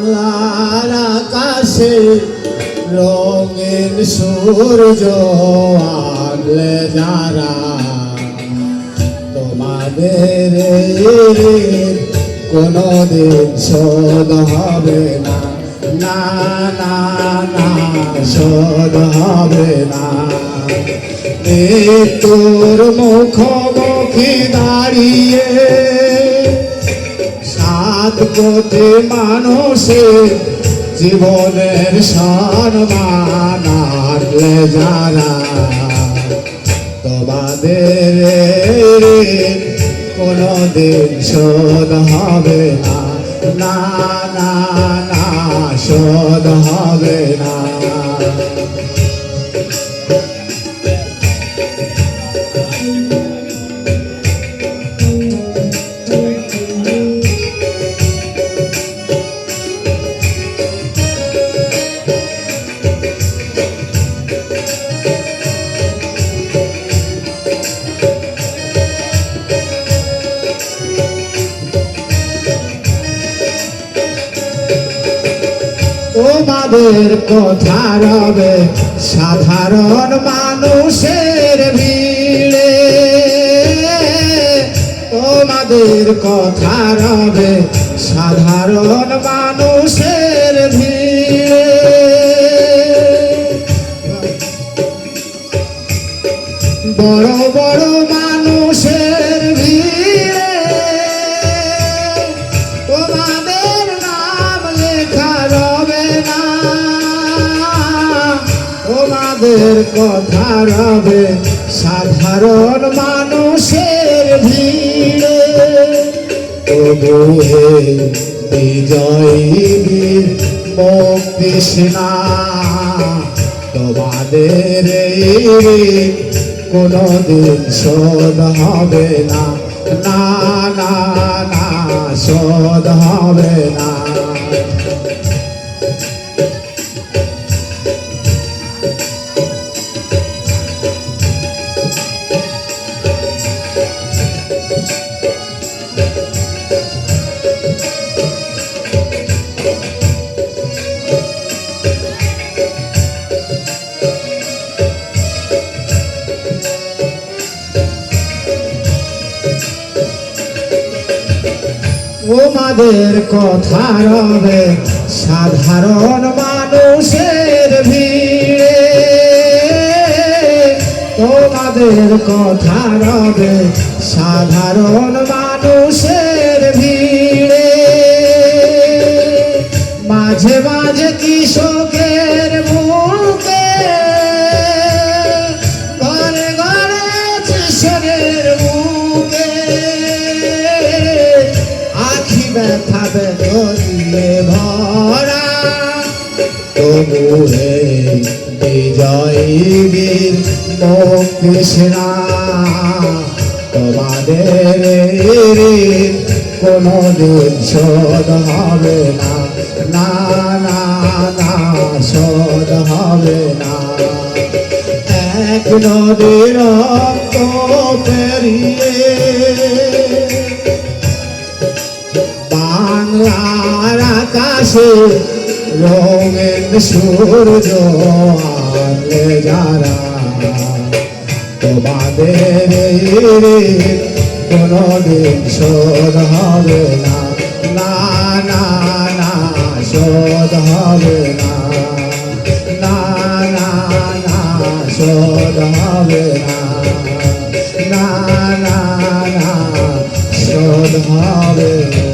বাংলার আকাশে রঙিন সূর্য আনলে যারা, তোমাদের কোনদিন শোধ হবে না, না না না শোধ হবে না। মৃত্যুর মুখোমুখি দাঁড়িয়ে 7 কোটি মানুষের জীবনের সম্মান আনলে যারা, তোমাদের কোনদিন শোধ হবে না, না না না শোধ হবে না। তোমাদের কথা রবে সাধারণ মানুষের ভিড়ে, তোমাদের কথা রবে সাধারণ মানুষের ভিড়ে। বড় বড় মানুষের ভিড়ে তোমাদের নাম লেখা রবে না, তোমাদের কথা রবে সাধারণ মানুষের ভিড়ে। তবু হে বিজয়ী বীর মুক্তি সেনা, তোমাদের কোনদিন শোধ হবে না, না না না শোধ হবে না। তোমাদের কথা রবে সাধারণ মানুষের ভিড়ে, তোমাদের কথা রবে সাধারণ মানুষের ভিড়ে। মাঝে মাঝে কৃষকের মুখে, ঘরে ঘরে কৃষকের মুখে আখি ব্যথা বেদনিয়ে ভরা। তবু হে বিজয়ী বীর মুক্তি সেনা, তোমাদের কোনদিন শোধ হবে না, না না না শোধ হবে না। এক নদীর রক্ত পেরিয়ে বাংলার আকাশে রঙিন সূর্য আনলে যারা, তোমাদের কোনদিন শোধ হবে না, না না না শোধ হবে না, না না না শোধ হবে না, না না না শোধ হবে না।